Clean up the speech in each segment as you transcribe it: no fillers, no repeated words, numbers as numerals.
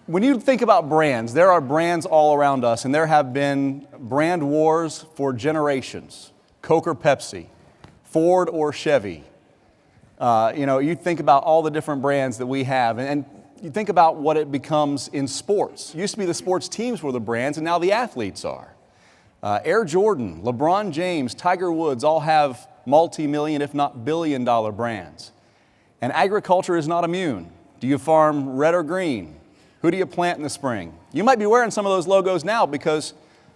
When you think about brands, there are brands all around us, and there have been brand wars for generations. Coke or Pepsi, Ford or Chevy. You think about all the different brands that we have, and you think about what it becomes in sports. It used to be the sports teams were the brands, and now the athletes are. Air Jordan, LeBron James, Tiger Woods all have multi-million, if not billion-dollar brands. And agriculture is not immune. Do you farm red or green? Who do you plant in the spring? You might be wearing some of those logos now because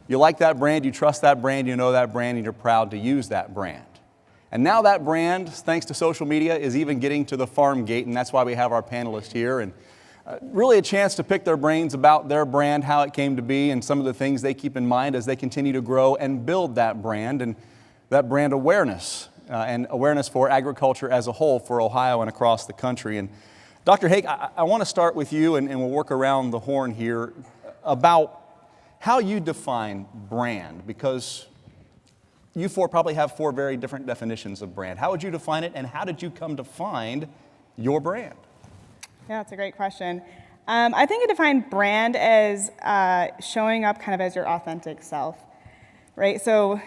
you like that brand, you trust that brand, you know that brand, and you're proud to use that brand. And now that brand, thanks to social media, is even getting to the farm gate, and that's why we have our panelists here. And really a chance to pick their brains about their brand, how it came to be, and some of the things they keep in mind as they continue to grow and build that brand, and that brand awareness, and awareness for agriculture as a whole for Ohio and across the country. And Dr. Hake, I want to start with you, and we'll work around the horn here, about how you define brand, because you four probably have four very different definitions of brand. How would you define it, and how did you come to find your brand? Yeah, that's a great question. I think I define brand as showing up kind of as your authentic self, right? So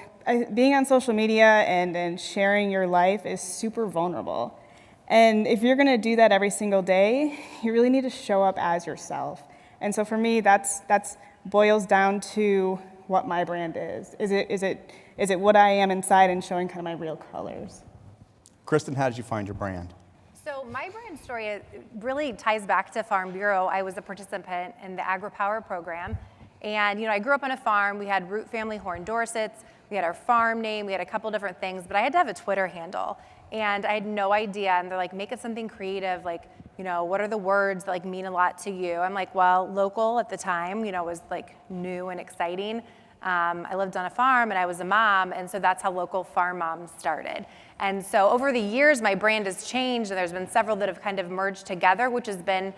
being on social media and sharing your life is super vulnerable. And if you're gonna do that every single day, you really need to show up as yourself. And so for me, that's boils down to what my brand is. Is it what I am inside and showing kind of my real colors? Kristin, how did you find your brand? So my brand story really ties back to Farm Bureau. I was a participant in the Agri-Power program. And I grew up on a farm. We had Root Family Horn Dorsets. We had our farm name. We had a couple different things, but I had to have a Twitter handle. And I had no idea. And they're like, make it something creative. Like, what are the words that mean a lot to you? I'm like, well, local at the time, was new and exciting. I lived on a farm and I was a mom, and so that's how Local Farm Moms started. And so over the years, my brand has changed, and there's been several that have kind of merged together, which has been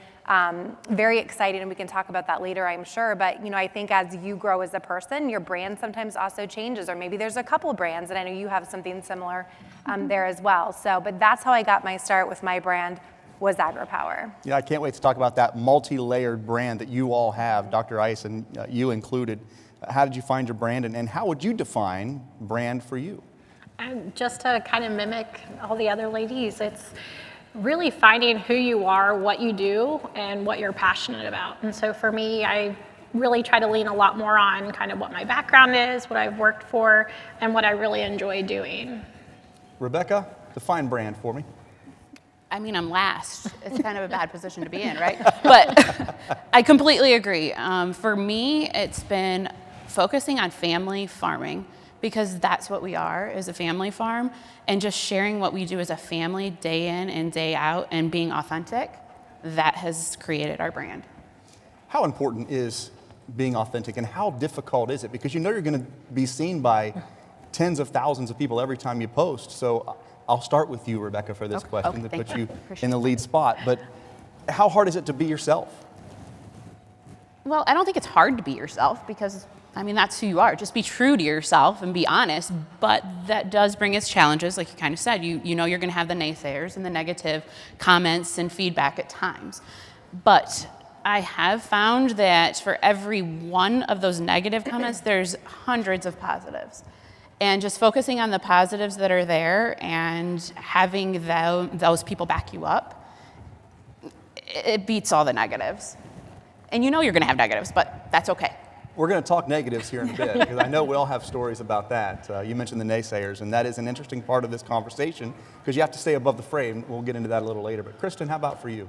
very exciting, and we can talk about that later, I'm sure. But I think as you grow as a person, your brand sometimes also changes, or maybe there's a couple brands, and I know you have something similar there as well. So, but that's how I got my start with my brand, was Agri-Power. Yeah, I can't wait to talk about that multi-layered brand that you all have, Dr. Ison, you included. How did you find your brand, and how would you define brand for you? Just to kind of mimic all the other ladies, it's really finding who you are, what you do, and what you're passionate about. And so for me, I really try to lean a lot more on kind of what my background is, what I've worked for, and what I really enjoy doing. Rebecca, define brand for me. I mean, I'm last. It's kind of a bad position to be in, right? But I completely agree. For me, it's been focusing on family farming, because that's what we are, is a family farm, and just sharing what we do as a family day in and day out and being authentic. That has created our brand. How important is being authentic, and how difficult is it? Because you're going to be seen by tens of thousands of people every time you post. So I'll start with you, Rebecca, for this question to put you in the lead spot. But how hard is it to be yourself? Well, I don't think it's hard to be yourself, because that's who you are. Just be true to yourself and be honest, but that does bring its challenges, like you kind of said. You're going to have the naysayers and the negative comments and feedback at times. But I have found that for every one of those negative comments, there's hundreds of positives. And just focusing on the positives that are there and having those people back you up, it beats all the negatives. And you're going to have negatives, but that's okay. We're going to talk negatives here in a bit, because I know we all have stories about that. You mentioned the naysayers, and that is an interesting part of this conversation, because you have to stay above the fray. We'll get into that a little later. But Kristin, how about for you?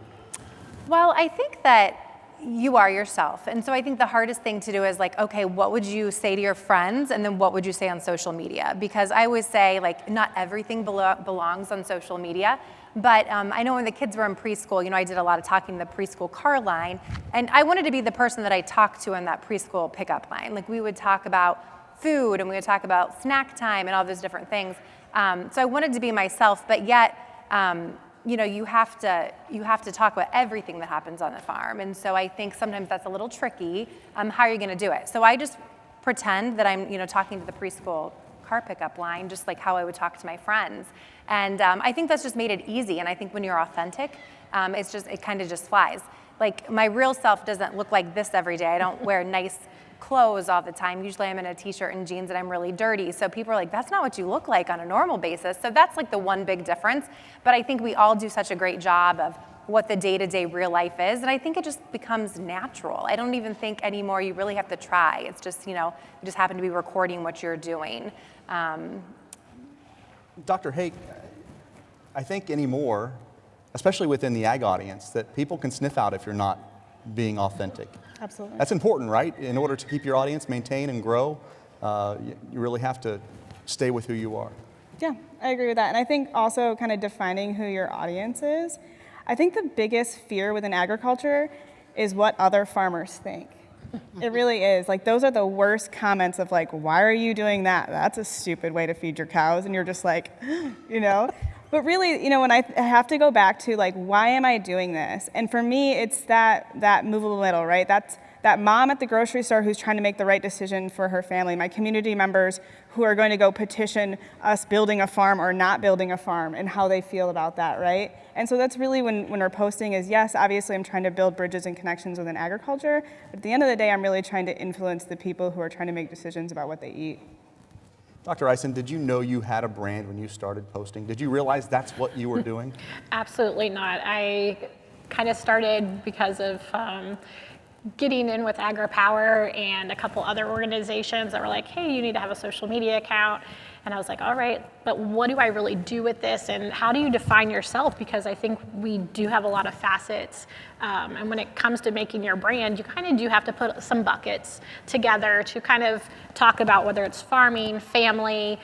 Well, I think that you are yourself. And so I think the hardest thing to do is okay, what would you say to your friends, and then what would you say on social media? Because I always say not everything belongs on social media. But I know when the kids were in preschool, I did a lot of talking to the preschool car line, and I wanted to be the person that I talked to in that preschool pickup line. We would talk about food, and we would talk about snack time and all those different things. So I wanted to be myself, but yet, you have to talk about everything that happens on the farm. And so I think sometimes that's a little tricky. How are you going to do it? So I just pretend that I'm, talking to the preschool car pickup line, just like how I would talk to my friends. And I think that's just made it easy. And I think when you're authentic, it kind of just flies. like my real self doesn't look like this every day. I don't wear nice clothes all the time. Usually I'm in a t-shirt and jeans and I'm really dirty. So people are like, that's not what you look like on a normal basis. So that's like the one big difference. But I think we all do such a great job of what the day-to-day real life is. And I think it just becomes natural. I don't even think anymore you really have to try. It's just, you just happen to be recording what you're doing. Dr. Hake, I think anymore, especially within the ag audience, that people can sniff out if you're not being authentic. Absolutely. That's important, right? In order to keep your audience, maintain and grow, you really have to stay with who you are. Yeah, I agree with that. And I think also kind of defining who your audience is. I think the biggest fear within agriculture is what other farmers think. It really is. Like, those are the worst comments of like, why are you doing that? That's a stupid way to feed your cows. And you're just like, But really, when I have to go back to like, why am I doing this? And for me, it's that movable middle, right? That's that mom at the grocery store who's trying to make the right decision for her family, my community members who are going to go petition us building a farm or not building a farm and how they feel about that, right? And so that's really when we're posting is, yes, obviously I'm trying to build bridges and connections within agriculture, but at the end of the day, I'm really trying to influence the people who are trying to make decisions about what they eat. Dr. Ison, did you know you had a brand when you started posting? Did you realize that's what you were doing? Absolutely not. I kind of started because of getting in with AgriPower and a couple other organizations that were like, hey, you need to have a social media account. And I was like, all right, but what do I really do with this? And how do you define yourself? Because I think we do have a lot of facets. And when it comes to making your brand, you kind of do have to put some buckets together to kind of talk about whether it's farming, family,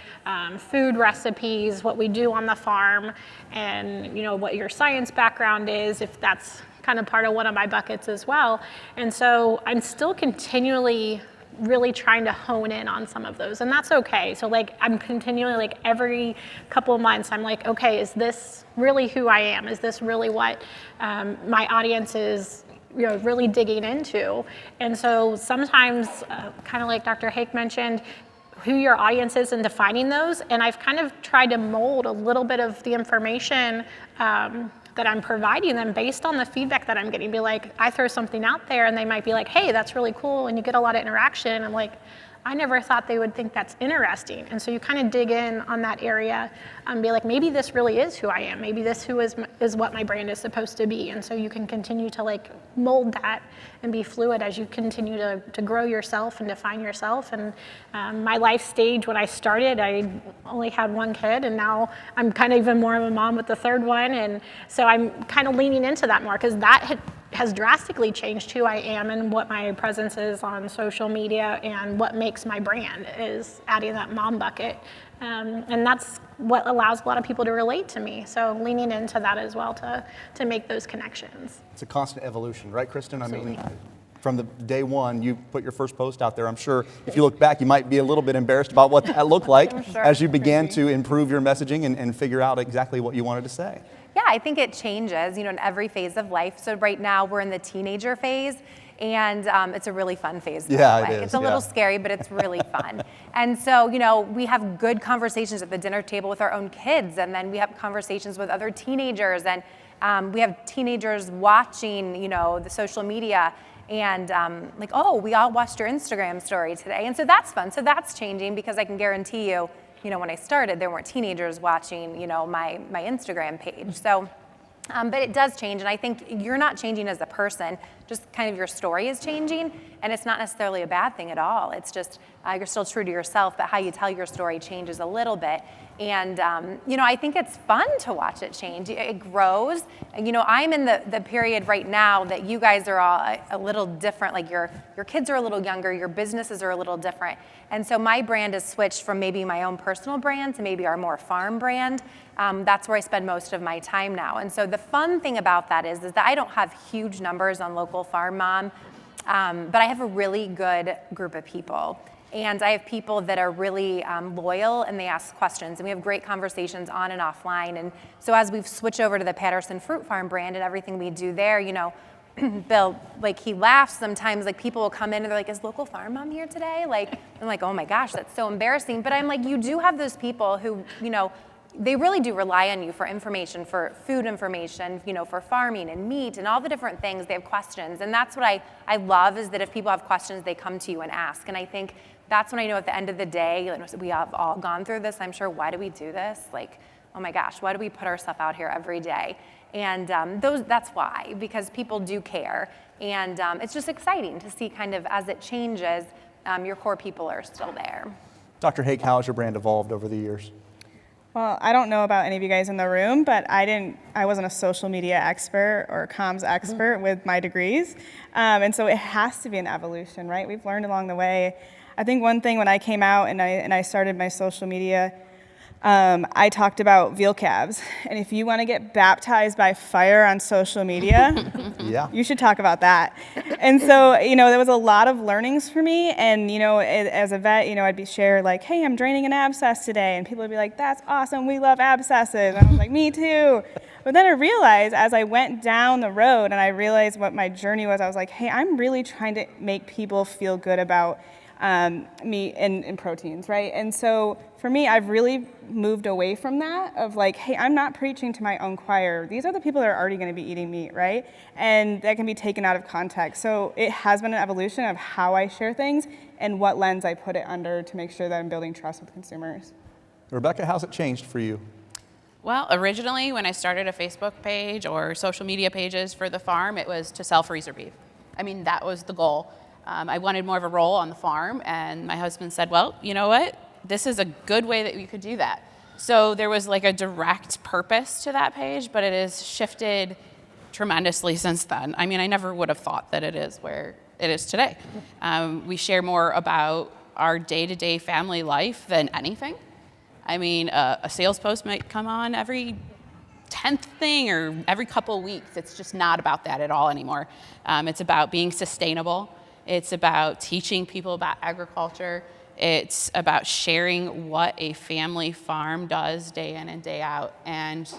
food recipes, what we do on the farm, and what your science background is, if that's kind of part of one of my buckets as well. And so I'm still continually really trying to hone in on some of those, and that's okay. So like I'm continually, like every couple of months, I'm like, okay, is this really who I am? Is this really what my audience is really digging into? And so sometimes, kind of like Dr. Hake mentioned, who your audience is and defining those, and I've kind of tried to mold a little bit of the information that I'm providing them based on the feedback that I'm getting. Be like, I throw something out there and they might be like, hey, that's really cool, and you get a lot of interaction. I'm like, I never thought they would think that's interesting. And so you kind of dig in on that area and be like, maybe this really is who I am. Maybe this is what my brand is supposed to be. And so you can continue to like mold that and be fluid as you continue to grow yourself and define yourself. And my life stage, when I started, I only had one kid, and now I'm kind of even more of a mom with the third one. And so I'm kind of leaning into that more, because that has drastically changed who I am and what my presence is on social media, and what makes my brand is adding that mom bucket. And that's what allows a lot of people to relate to me. So leaning into that as well to make those connections. It's a constant evolution, right, Kristin? I mean, from the day one, you put your first post out there. I'm sure if you look back, you might be a little bit embarrassed about what that looked like as you began to improve your messaging and figure out exactly what you wanted to say. Yeah, I think it changes, in every phase of life. So right now we're in the teenager phase, and it's a really fun phase. Yeah, it is. It's a little scary, but it's really fun. And so, we have good conversations at the dinner table with our own kids, and then we have conversations with other teenagers, and we have teenagers watching, the social media, and like, oh, we all watched your Instagram story today. And so that's fun. So that's changing, because I can guarantee you, when I started, there weren't teenagers watching, my Instagram page. So, but it does change, and I think you're not changing as a person, just kind of your story is changing, and it's not necessarily a bad thing at all. It's just you're still true to yourself, but how you tell your story changes a little bit. And, I think it's fun to watch it change. It grows. And, I'm in the period right now that you guys are all a little different. Like your kids are a little younger, your businesses are a little different. And so my brand has switched from maybe my own personal brand to maybe our more farm brand. That's where I spend most of my time now. And so the fun thing about that is that I don't have huge numbers on Local Farm Mom, but I have a really good group of people. And I have people that are really loyal, and they ask questions, and we have great conversations on and offline. And so as we've switched over to the Patterson Fruit Farm brand and everything we do there, Bill, like, he laughs sometimes, like, people will come in and they're like, is Local Farm Mom here today? Like, I'm like, oh my gosh, that's so embarrassing. But I'm like, you do have those people who, they really do rely on you for information, for food information, for farming and meat and all the different things. They have questions. And that's what I love, is that if people have questions, they come to you and ask. And I think that's when I know at the end of the day, we have all gone through this, I'm sure. Why do we do this? Like, oh my gosh, why do we put our stuff out here every day? And that's why, because people do care. And it's just exciting to see kind of as it changes, your core people are still there. Dr. Hake, how has your brand evolved over the years? Well, I don't know about any of you guys in the room, but I wasn't a social media expert or comms expert with my degrees. And so it has to be an evolution, right? We've learned along the way. I think one thing when I came out and I started my social media, I talked about veal calves. And if you want to get baptized by fire on social media, yeah, you should talk about that. And so, there was a lot of learnings for me. And, as a vet, I'd be shared like, hey, I'm draining an abscess today. And people would be like, that's awesome. We love abscesses. And I was like, me too. But then I realized as I went down the road and I realized what my journey was, I was like, hey, I'm really trying to make people feel good about meat and proteins, right? And so for me, I've really moved away from that of like, hey, I'm not preaching to my own choir. These are the people that are already going to be eating meat, right? And that can be taken out of context. So it has been an evolution of how I share things and what lens I put it under to make sure that I'm building trust with consumers. Rebecca, how's it changed for you? Well, originally when I started a Facebook page or social media pages for the farm, it was to sell freezer beef. I mean, that was the goal. I wanted more of a role on the farm, and my husband said, well, you know what? This is a good way that we could do that. So there was like a direct purpose to that page, but it has shifted tremendously since then. I mean, I never would have thought that it is where it is today. We share more about our day-to-day family life than anything. I mean, a sales post might come on every 10th thing or every couple of weeks. It's just not about that at all anymore. It's about being sustainable. It's about teaching people about agriculture. It's about sharing what a family farm does day in and day out. And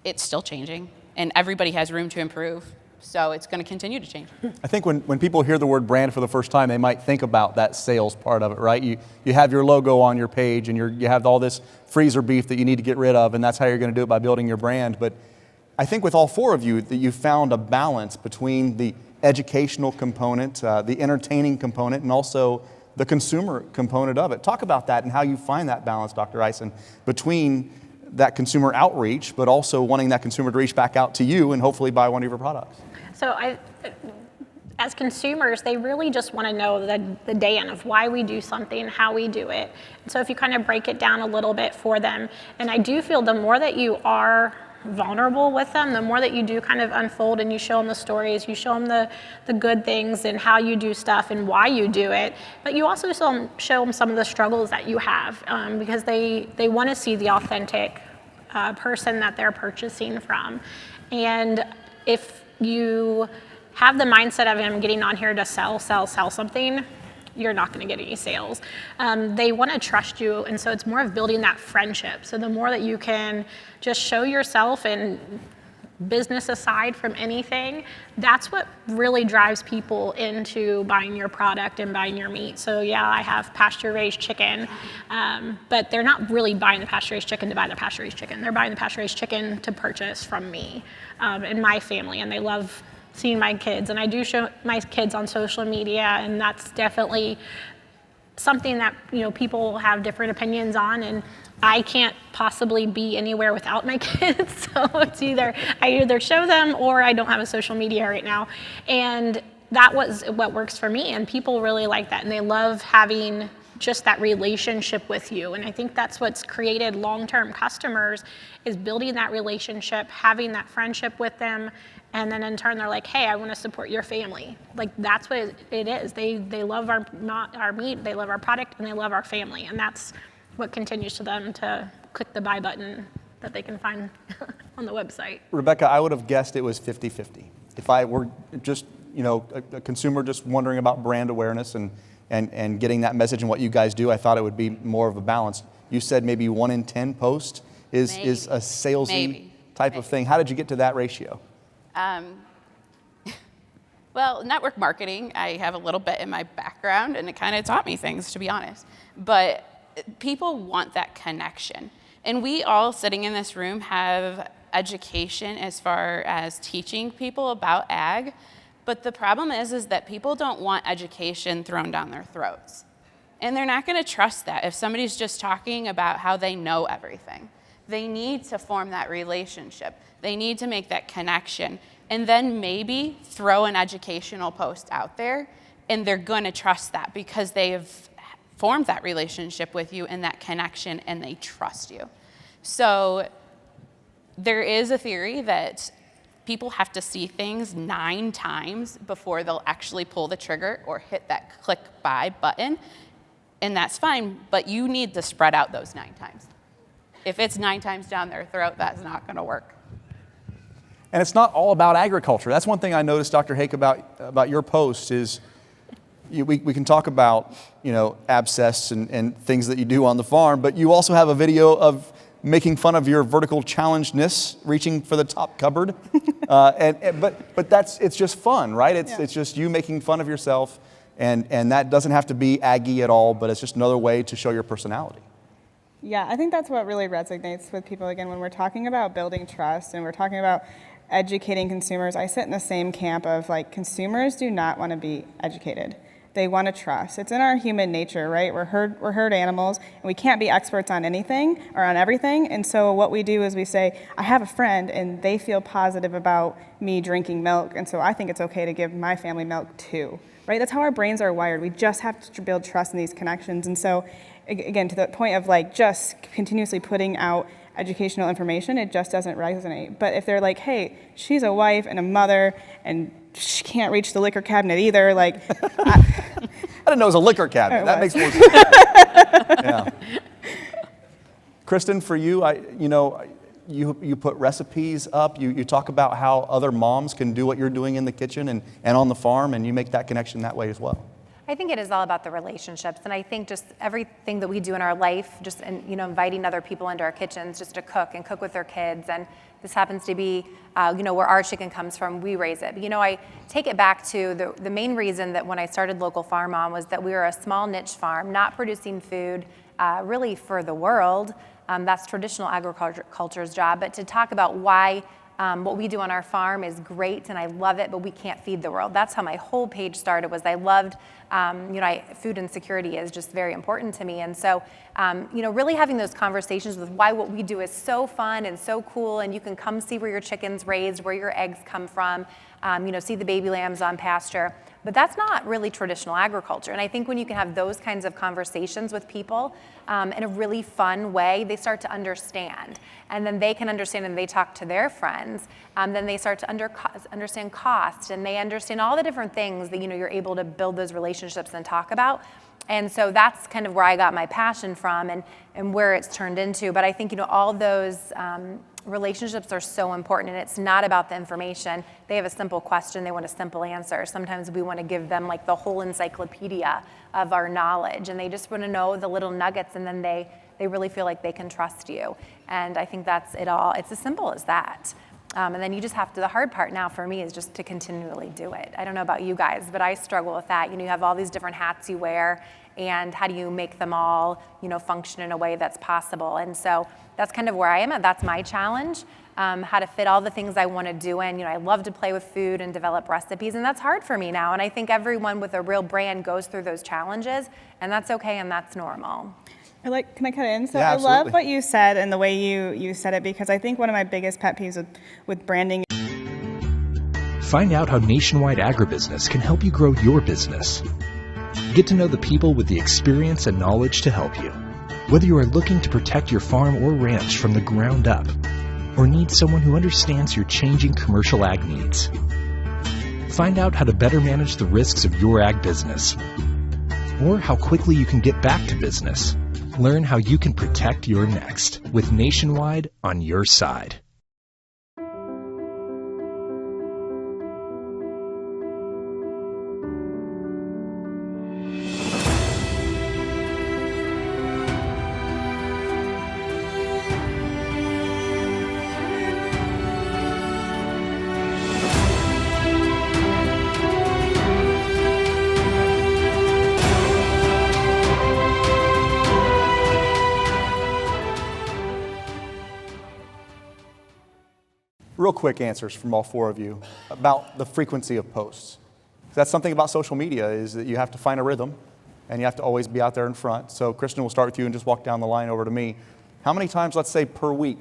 it's still changing. And everybody has room to improve. So it's going to continue to change. I think when people hear the word brand for the first time, they might think about that sales part of it, right? You have your logo on your page and you have all this freezer beef that you need to get rid of, and that's how you're going to do it, by building your brand. But I think with all four of you that you found a balance between the educational component, the entertaining component, and also the consumer component of it. Talk about that and how you find that balance, Dr. Ison, between that consumer outreach, but also wanting that consumer to reach back out to you and hopefully buy one of your products. So as consumers, they really just want to know the day in of why we do something, how we do it. And so if you kind of break it down a little bit for them, and I do feel the more that you are vulnerable with them, the more that you do kind of unfold and you show them the stories, you show them the good things and how you do stuff and why you do it, but you also show them some of the struggles that you have, because they want to see the authentic person that they're purchasing from. And if you have the mindset of, I'm getting on here to sell something, you're not going to get any sales. They want to trust you, and so it's more of building that friendship. So the more that you can just show yourself, and business aside from anything, that's what really drives people into buying your product and buying your meat. So yeah, I have pasture-raised chicken, but they're not really buying the pasture-raised chicken to buy the pasture-raised chicken. They're buying the pasture-raised chicken to purchase from me and my family, and they love seeing my kids, and I do show my kids on social media, and that's definitely something that people have different opinions on, and I can't possibly be anywhere without my kids. So it's I show them or I don't have a social media right now, and that was what works for me, and people really like that, and they love having just that relationship with you. And I think that's what's created long-term customers, is building that relationship, having that friendship with them. And then in turn, they're like, hey, I want to support your family. Like, that's what it is. They love our meat, they love our product, and they love our family. And that's what continues to them to click the buy button that they can find on the website. Rebecca, I would have guessed it was 50-50. If I were just, a consumer just wondering about brand awareness and getting that message and what you guys do, I thought it would be more of a balance. You said maybe 1 in 10 posts is a salesy type of thing. How did you get to that ratio? Well, network marketing, I have a little bit in my background, and it kind of taught me things, to be honest. But people want that connection. And we all sitting in this room have education as far as teaching people about ag, but the problem is that people don't want education thrown down their throats. And they're not going to trust that if somebody's just talking about how they know everything. They need to form that relationship. They need to make that connection, and then maybe throw an educational post out there, and they're going to trust that because they've formed that relationship with you and that connection, and they trust you. So there is a theory that people have to see things 9 times before they'll actually pull the trigger or hit that click buy button, and that's fine, but you need to spread out those 9 times. If it's 9 times down their throat, that's not going to work. And it's not all about agriculture. That's one thing I noticed, Dr. Hake, about your post is we can talk about, abscess and things that you do on the farm, but you also have a video of making fun of your vertical challengedness, reaching for the top cupboard. But it's just fun, right? It's just you making fun of yourself, and that doesn't have to be Aggie at all, but it's just another way to show your personality. Yeah, I think that's what really resonates with people, again, when we're talking about building trust and we're talking about educating consumers. I sit in the same camp of consumers do not want to be educated. They want to trust. It's in our human nature, right? We're herd animals, and we can't be experts on anything or on everything. And so what we do is we say, I have a friend, and they feel positive about me drinking milk, and so I think it's okay to give my family milk too, right? That's how our brains are wired. We just have to build trust in these connections. And so, again, to the point of just continuously putting out educational information, it just doesn't resonate. But if they're like, hey, she's a wife and a mother, and she can't reach the liquor cabinet either, I didn't know it was a liquor cabinet. That makes more sense. Yeah. Kristin, for you, you put recipes up. You talk about how other moms can do what you're doing in the kitchen and on the farm, and you make that connection that way as well. I think it is all about the relationships, and I think just everything that we do in our life, just inviting other people into our kitchens just to cook and cook with their kids, and this happens to be where our chicken comes from. We raise it. But, I take it back to the main reason that when I started Local Farm On was that we were a small niche farm, not producing food really for the world. That's traditional agriculture's job, but to talk about why what we do on our farm is great and I love it, but we can't feed the world. That's how my whole page started. Was I loved, food insecurity is just very important to me. And so, really having those conversations with why what we do is so fun and so cool, and you can come see where your chicken's raised, where your eggs come from, see the baby lambs on pasture. But that's not really traditional agriculture. And I think when you can have those kinds of conversations with people in a really fun way, they start to understand. And then they can understand and they talk to their friends. Then they start to understand cost, and they understand all the different things that you're able to build those relationships and talk about. And so that's kind of where I got my passion from and where it's turned into. But I think all those relationships are so important, and it's not about the information. They have a simple question, they want a simple answer. Sometimes we want to give them the whole encyclopedia of our knowledge, and they just want to know the little nuggets, and then they really feel like they can trust you. And I think that's it all. It's as simple as that. And then you just have to, the hard part now for me is just to continually do it. I don't know about you guys, but I struggle with that. You have all these different hats you wear, and how do you make them all, function in a way that's possible? And so that's kind of where I am at. That's my challenge, how to fit all the things I want to do in. I love to play with food and develop recipes, and that's hard for me now. And I think everyone with a real brand goes through those challenges, and that's okay and that's normal. Can I cut in? So Yeah, I absolutely. love what you said and the way you said it, because I think one of my biggest pet peeves with branding. Find out how Nationwide Agribusiness can help you grow your business. Get to know the people with the experience and knowledge to help you. Whether you are looking to protect your farm or ranch from the ground up, or need someone who understands your changing commercial ag needs. Find out how to better manage the risks of your ag business, or how quickly you can get back to business. Learn how you can protect your next with Nationwide on your side. real quick answers from all four of you about the frequency of posts. That's something about social media is that you have to find a rhythm and you have to always be out there in front. So Kristin, we'll start with you and just walk down the line over to me. How many times, let's say, per week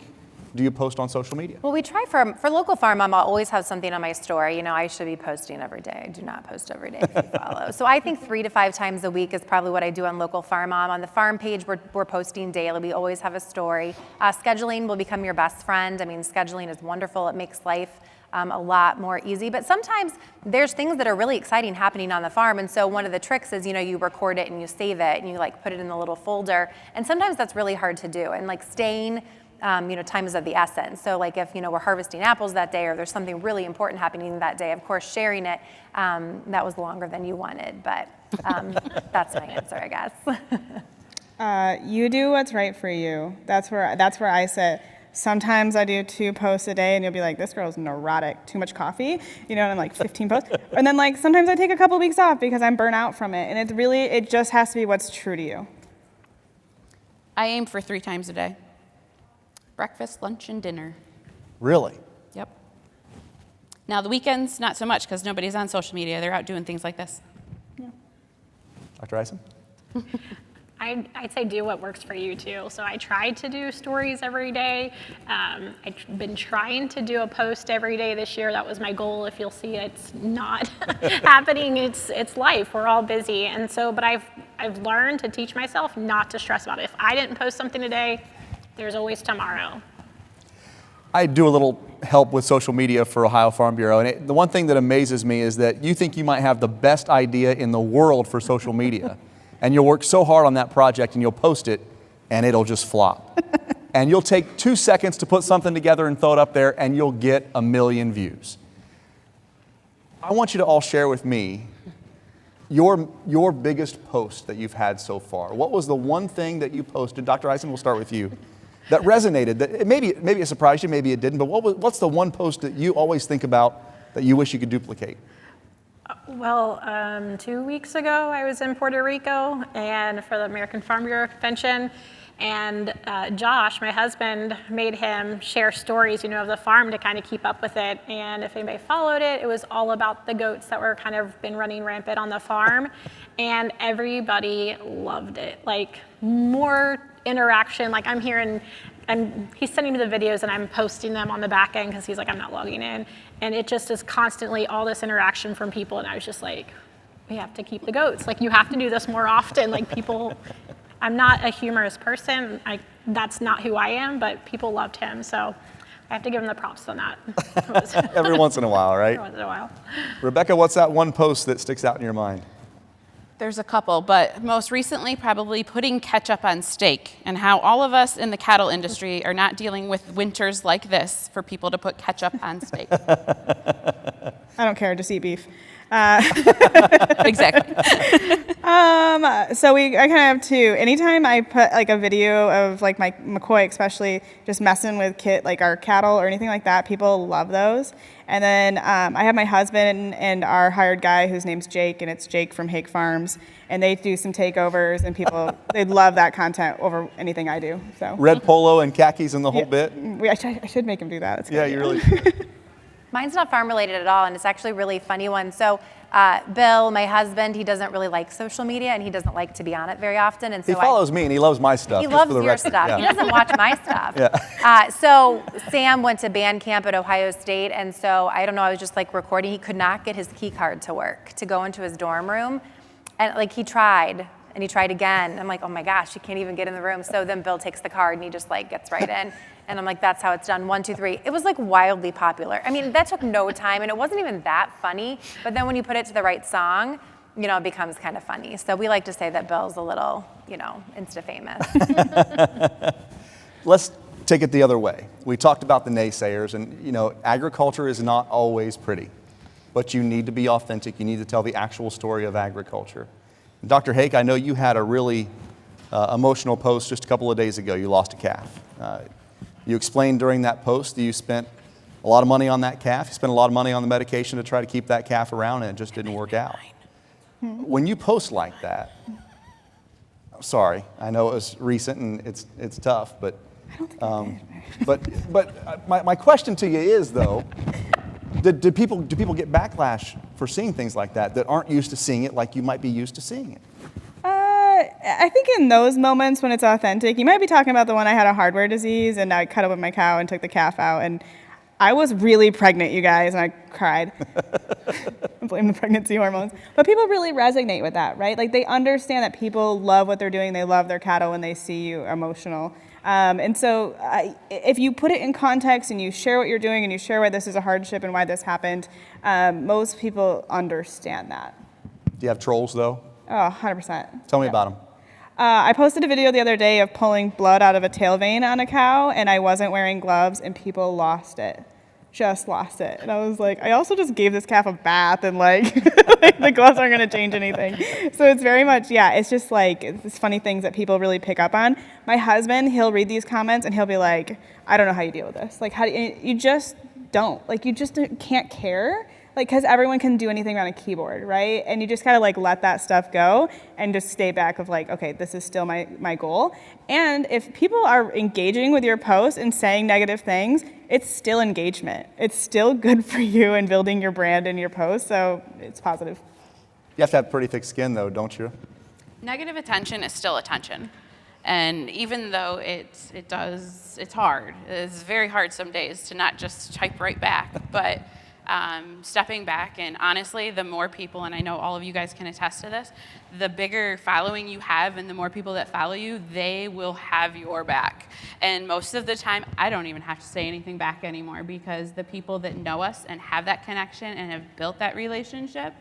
do you post on social media? Well, we try for local farm mom, I'll always have something on my story. You know, I should be posting every day. I do not post every day if you follow. So I think 3 to 5 times a week is probably what I do on local farm mom. On the farm page, we're posting daily. We always have a story. Scheduling will become your best friend. I mean, scheduling is wonderful. It makes life a lot more easy. But sometimes there's things that are really exciting happening on the farm. And so one of the tricks is, you know, you record it and you save it and you like put it in the little folder. And sometimes that's really hard to do. And like staying, you know, time is of the essence. So like if, you know, we're harvesting apples that day or there's something really important happening that day, of course, sharing it, that was longer than you wanted. But that's my answer, I guess. You do what's right for you. That's where I sit. Sometimes I do 2 posts a day and you'll be like, this girl's neurotic, too much coffee, you know, and I'm like 15 posts. And then like sometimes I take a couple weeks off because I'm burnt out from it. And it just has to be what's true to you. I aim for 3 times a day. Breakfast, lunch, and dinner. Really? Yep. Now the weekends, not so much because nobody's on social media. They're out doing things like this. Yeah. Dr. Ison? I'd say do what works for you too. So I try to do stories every day. I've been trying to do a post every day this year. That was my goal. If you'll see, it's not happening. It's life. We're all busy, and so. But I've learned to teach myself not to stress about it. If I didn't post something today, there's always tomorrow. I do a little help with social media for Ohio Farm Bureau, and the one thing that amazes me is that you think you might have the best idea in the world for social media. And you'll work so hard on that project and you'll post it and it'll just flop. And you'll take 2 seconds to put something together and throw it up there and you'll get 1 million views. I want you to all share with me your biggest post that you've had so far. What was the one thing that you posted? Dr. Ison, we'll start with you. That resonated, that maybe it surprised you, maybe it didn't, but what's the one post that you always think about that you wish you could duplicate? Well, 2 weeks ago, I was in Puerto Rico and for the American Farm Bureau Convention, and Josh, my husband, made him share stories, you know, of the farm to kind of keep up with it. And if anybody followed it, it was all about the goats that were kind of been running rampant on the farm, and everybody loved it. Like more interaction. Like I'm hearing. And he's sending me the videos and I'm posting them on the back end because he's like, I'm not logging in. And it just is constantly all this interaction from people. And I was just like, we have to keep the goats. Like you have to do this more often. Like people, I'm not a humorous person. That's not who I am, but people loved him. So I have to give him the props on that. Every once in a while, right? Every once in a while. Rebecca, what's that one post that sticks out in your mind? There's a couple, but most recently probably putting ketchup on steak and how all of us in the cattle industry are not dealing with winters like this for people to put ketchup on steak. I don't care, just eat beef. Exactly. So I kind of have 2. Anytime I put like a video of like my McCoy, especially just messing with like our cattle or anything like that, people love those. And then I have my husband and our hired guy whose name's Jake, and it's Jake from Hake Farms, and they do some takeovers, and people they love that content over anything I do. So red polo and khakis and the whole bit. I should make him do that. That's yeah, good. you really should. Mine's not farm related at all, and it's actually a really funny one. So Bill, my husband, he doesn't really like social media, and he doesn't like to be on it very often. And so he follows me, and he loves my stuff. He loves your stuff. Yeah. He doesn't watch my stuff. Yeah. So Sam went to band camp at Ohio State, and so I don't know, I was just like recording. He could not get his key card to work to go into his dorm room, and like he tried. And he tried again. I'm like, oh my gosh, you can't even get in the room. So then Bill takes the card and he just like gets right in. And I'm like, that's how it's done. 1, 2, 3. It was like wildly popular. I mean, that took no time and it wasn't even that funny. But then when you put it to the right song, you know, it becomes kind of funny. So we like to say that Bill's a little, you know, Insta famous. Let's take it the other way. We talked about the naysayers, and you know, agriculture is not always pretty, but you need to be authentic. You need to tell the actual story of agriculture. Dr. Hake, I know you had a really emotional post just a couple of days ago. You lost a calf. You explained during that post that you spent a lot of money on that calf. You spent a lot of money on the medication to try to keep that calf around, and it just didn't work out. When you post like that, sorry, I know it was recent and it's tough, but But my question to you is, though, do people get backlash for seeing things like that aren't used to seeing it like you might be used to seeing it? I think in those moments when it's authentic, you might be talking about the one I had a hardware disease and I cut open my cow and took the calf out, and I was really pregnant, you guys, and I cried. I blame the pregnancy hormones. But people really resonate with that, right? Like, they understand that people love what they're doing. They love their cattle when they see you emotional. And so if you put it in context and you share what you're doing and you share why this is a hardship and why this happened, most people understand that. Do you have trolls, though? Oh, 100%. Tell me about them. I posted a video the other day of pulling blood out of a tail vein on a cow, and I wasn't wearing gloves, and people lost it. Just lost it. And I was like, I also just gave this calf a bath, and like, the gloves aren't going to change anything. So it's very much, it's just like, it's funny things that people really pick up on. My husband, he'll read these comments, and he'll be like, I don't know how you deal with this. Like, how do you just don't. Like, you just can't care. Like, because everyone can do anything on a keyboard, right? And you just gotta like let that stuff go and just stay back of like, okay, this is still my goal. And if people are engaging with your posts and saying negative things, it's still engagement. It's still good for you and building your brand and your posts, so it's positive. You have to have pretty thick skin, though, don't you? Negative attention is still attention. And even though it's hard. It's very hard some days to not just type right back, but stepping back, and honestly, the more people, and I know all of you guys can attest to this, the bigger following you have and the more people that follow you, they will have your back. And most of the time, I don't even have to say anything back anymore, because the people that know us and have that connection and have built that relationship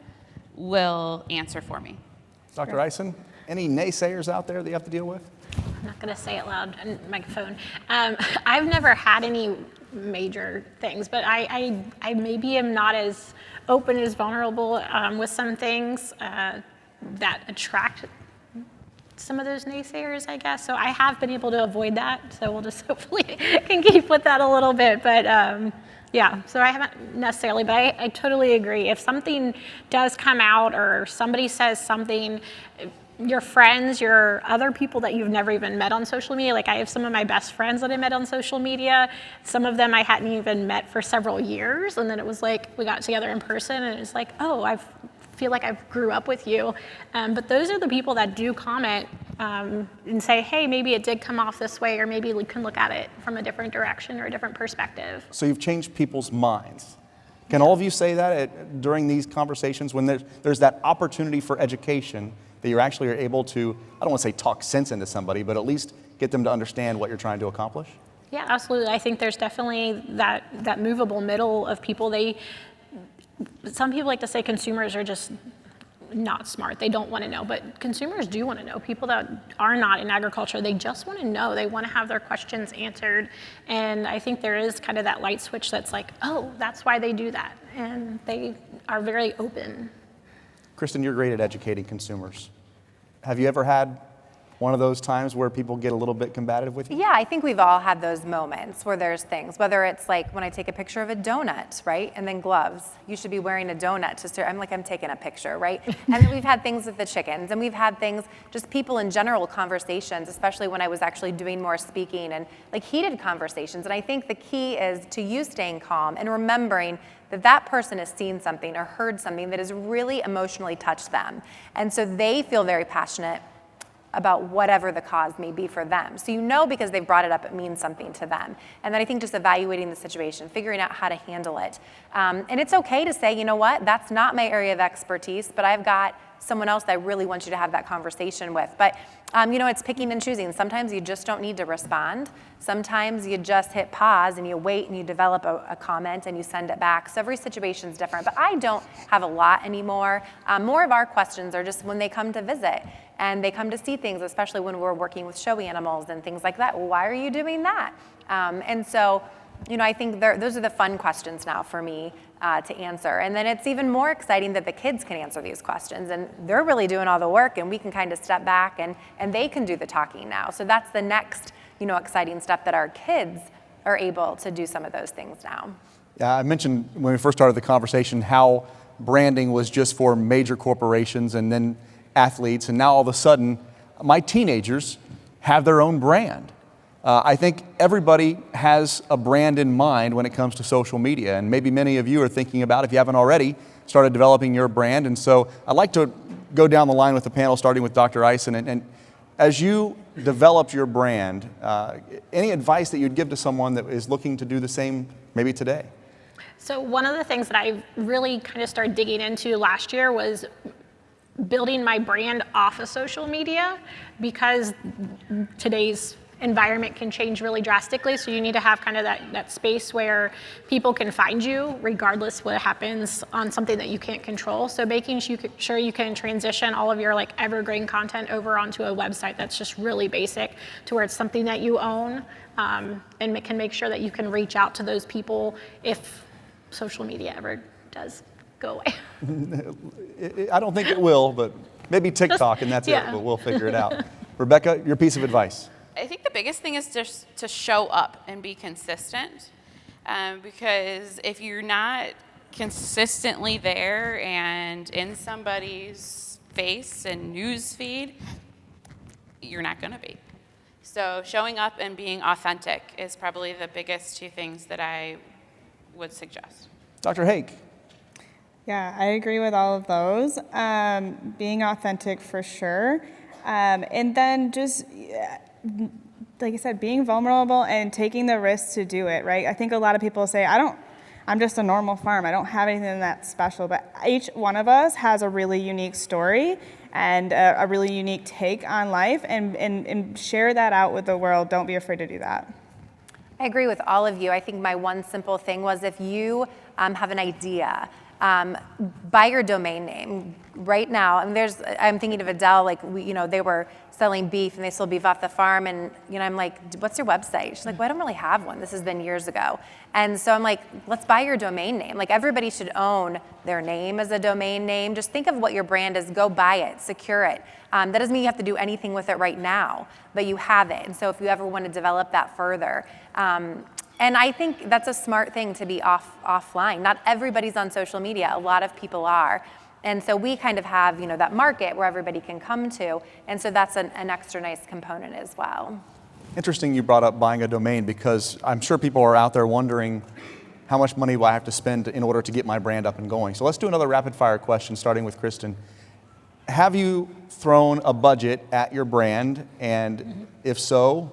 will answer for me. Dr. Ison, any naysayers out there that you have to deal with? I'm not going to say it loud on the microphone. I've never had any major things, but I maybe am not as open, as vulnerable with some things that attract some of those naysayers, I guess. So I have been able to avoid that. So we'll just hopefully can keep with that a little bit. But so I haven't necessarily, but I totally agree. If something does come out or somebody says something, your friends, your other people that you've never even met on social media. Like, I have some of my best friends that I met on social media. Some of them I hadn't even met for several years. And then it was like, we got together in person and it's like, oh, I feel like I've grew up with you. But those are the people that do comment and say, hey, maybe it did come off this way, or maybe we can look at it from a different direction or a different perspective. So you've changed people's minds. Can all of you say that during these conversations when there's that opportunity for education, that you actually are able to, I don't want to say talk sense into somebody, but at least get them to understand what you're trying to accomplish? Yeah, absolutely. I think there's definitely that movable middle of people. Some people like to say consumers are just not smart. They don't want to know, but consumers do want to know. People that are not in agriculture, they just want to know. They want to have their questions answered. And I think there is kind of that light switch that's like, oh, that's why they do that. And they are very open. Kristin, you're great at educating consumers. Have you ever had one of those times where people get a little bit combative with you? Yeah, I think we've all had those moments where there's things, whether it's like when I take a picture of a donut, right? And then gloves. You should be wearing a donut to serve. I'm taking a picture, right? And then we've had things with the chickens, and we've had things, just people in general, conversations, especially when I was actually doing more speaking and like heated conversations. And I think the key is to you staying calm and remembering that person has seen something or heard something that has really emotionally touched them. And so they feel very passionate about whatever the cause may be for them. So you know, because they've brought it up, it means something to them. And then I think just evaluating the situation, figuring out how to handle it. And it's okay to say, you know what, that's not my area of expertise, but I've got someone else that I really want you to have that conversation with. But it's picking and choosing. Sometimes you just don't need to respond. Sometimes you just hit pause and you wait and you develop a comment and you send it back. So every situation's different. But I don't have a lot anymore. More of our questions are just when they come to visit and they come to see things, especially when we're working with show animals and things like that. Well, why are you doing that? And so, I think those are the fun questions now for me to answer. And then it's even more exciting that the kids can answer these questions, and they're really doing all the work, and we can kind of step back and they can do the talking now. So that's the next, exciting step, that our kids are able to do some of those things now. Yeah, I mentioned when we first started the conversation how branding was just for major corporations and then athletes, and now all of a sudden my teenagers have their own brand. I think everybody has a brand in mind when it comes to social media, and maybe many of you are thinking about, if you haven't already, started developing your brand. And so I'd like to go down the line with the panel, starting with Dr. Ison. And as you developed your brand, any advice that you'd give to someone that is looking to do the same maybe today? So one of the things that I really kind of started digging into last year was building my brand off of social media, because today's environment can change really drastically. So you need to have kind of that space where people can find you regardless what happens on something that you can't control. So making sure you can transition all of your like evergreen content over onto a website that's just really basic to where it's something that you own, and can make sure that you can reach out to those people if social media ever does go away. I don't think it will, but maybe TikTok and that's it, but we'll figure it out. Rebecca, your piece of advice. I think the biggest thing is just to show up and be consistent, because if you're not consistently there and in somebody's face and news feed, you're not going to be. So showing up and being authentic is probably the biggest two things that I would suggest. Dr. Hake. Yeah, I agree with all of those. Being authentic for sure. And then just, like I said, being vulnerable and taking the risk to do it, right? I think a lot of people say, I'm just a normal farm. I don't have anything that special. But each one of us has a really unique story and a really unique take on life, and share that out with the world. Don't be afraid to do that. I agree with all of you. I think my one simple thing was, if you have an idea, buy your domain name right now. I mean, I'm thinking of Adele, like they were selling beef and they sold beef off the farm, and I'm like, what's your website? She's like, well, I don't really have one. This has been years ago. And so I'm like, let's buy your domain name. Like, everybody should own their name as a domain name. Just think of what your brand is, go buy it, secure it. That doesn't mean you have to do anything with it right now, but you have it. And so if you ever want to develop that further, and I think that's a smart thing to be offline. Not everybody's on social media. A lot of people are. And so we kind of have, that market where everybody can come to. And so that's an extra nice component as well. Interesting you brought up buying a domain, because I'm sure people are out there wondering, how much money will I have to spend in order to get my brand up and going? So let's do another rapid fire question, starting with Kristin. Have you thrown a budget at your brand? And if so,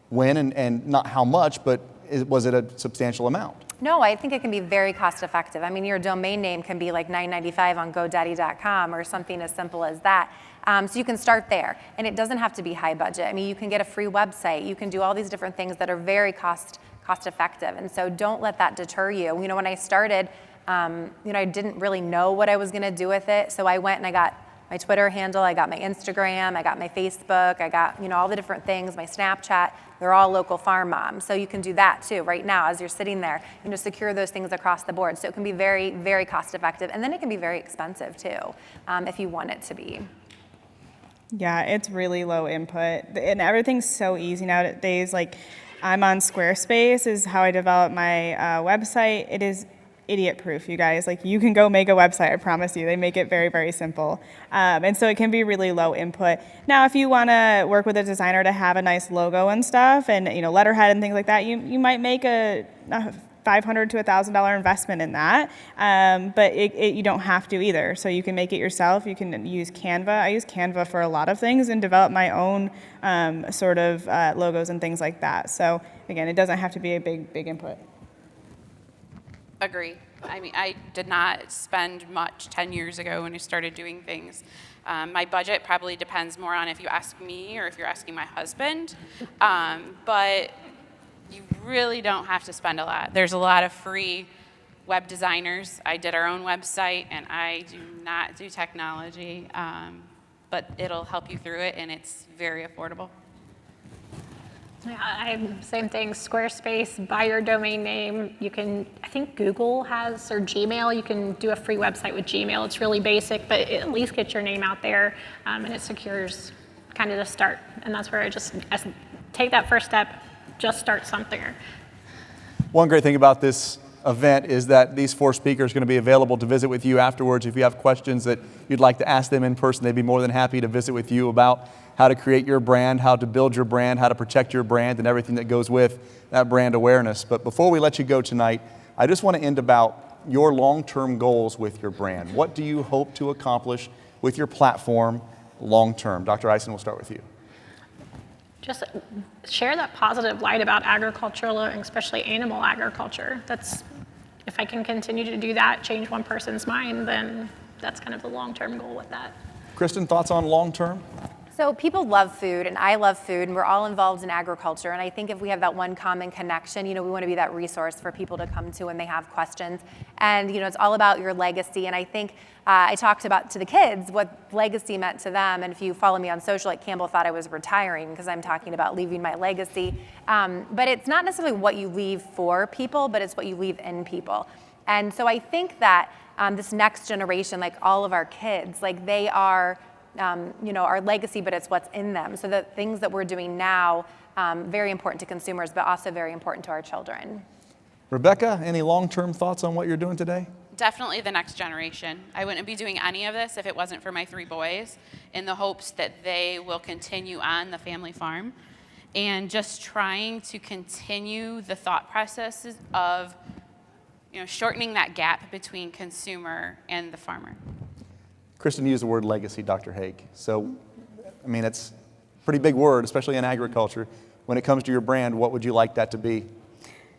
when, and not how much, but was it a substantial amount? No, I think it can be very cost effective. I mean, your domain name can be like $9.95 on GoDaddy.com or something as simple as that. So you can start there, and it doesn't have to be high budget. I mean, you can get a free website. You can do all these different things that are very cost effective, and so don't let that deter you. When I started, I didn't really know what I was going to do with it, so I went and I got my Twitter handle, I got my Instagram, I got my Facebook, I got all the different things, my Snapchat. They're all local farm moms. So you can do that too right now as you're sitting there, secure those things across the board. So it can be very, very cost effective, and then it can be very expensive too, if you want it to be. Yeah, it's really low input, and everything's so easy nowadays. Like, I'm on Squarespace is how I develop my website. It is idiot proof, you guys. Like, you can go make a website, I promise you. They make it very, very simple. And so it can be really low input. Now, if you want to work with a designer to have a nice logo and stuff, and letterhead and things like that, you might make a $500 to $1,000 investment in that, but you don't have to either. So you can make it yourself. You can use Canva. I use Canva for a lot of things and develop my own sort of logos and things like that. So again, it doesn't have to be a big input. Agree. I mean, I did not spend much 10 years ago when I started doing things. My budget probably depends more on if you ask me or if you're asking my husband. But you really don't have to spend a lot. There's a lot of free web designers. I did our own website, and I do not do technology, but it'll help you through it, and it's very affordable. Yeah, same thing, Squarespace, buy your domain name. You can, I think Google has, or Gmail, you can do a free website with Gmail. It's really basic, but it at least gets your name out there, and it secures kind of the start. And that's where I just take that first step, just start something. One great thing about this event is that these 4 speakers are going to be available to visit with you afterwards. If you have questions that you'd like to ask them in person, they'd be more than happy to visit with you about how to create your brand, how to build your brand, how to protect your brand, and everything that goes with that brand awareness. But before we let you go tonight, I just want to end about your long-term goals with your brand. What do you hope to accomplish with your platform long-term? Dr. Ison, we'll start with you. Just share that positive light about agriculture, and especially animal agriculture. If I can continue to do that, change one person's mind, then that's kind of the long-term goal with that. Kristin, thoughts on long-term? So people love food, and I love food, and we're all involved in agriculture. And I think if we have that one common connection, we want to be that resource for people to come to when they have questions. And it's all about your legacy. And I think I talked about to the kids what legacy meant to them. And if you follow me on social, like Campbell thought I was retiring because I'm talking about leaving my legacy. But it's not necessarily what you leave for people, but it's what you leave in people. And so I think that this next generation, like all of our kids, like they are our legacy, but it's what's in them. So the things that we're doing now, very important to consumers, but also very important to our children. Rebecca, any long-term thoughts on what you're doing today? Definitely the next generation. I wouldn't be doing any of this if it wasn't for my 3 boys, in the hopes that they will continue on the family farm, and just trying to continue the thought processes of shortening that gap between consumer and the farmer. Kristin used the word legacy, Dr. Hake. So, it's a pretty big word, especially in agriculture. When it comes to your brand, what would you like that to be?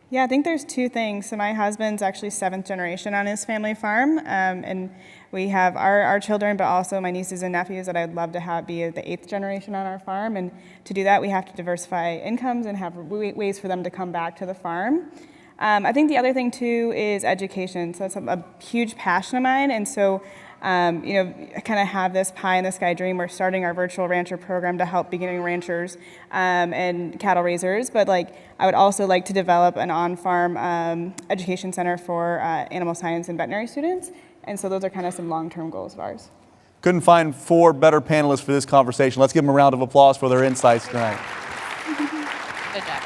Yeah, I think there's 2 things. So my husband's actually 7th generation on his family farm, and we have our children, but also my nieces and nephews that I'd love to have be the 8th generation on our farm. And to do that, we have to diversify incomes and have ways for them to come back to the farm. I think the other thing too is education. So that's a huge passion of mine, and so I kind of have this pie in the sky dream. We're starting our virtual rancher program to help beginning ranchers and cattle raisers. But I would also like to develop an on-farm education center for animal science and veterinary students. And so those are kind of some long-term goals of ours. Couldn't find 4 better panelists for this conversation. Let's give them a round of applause for their insights tonight. Good job.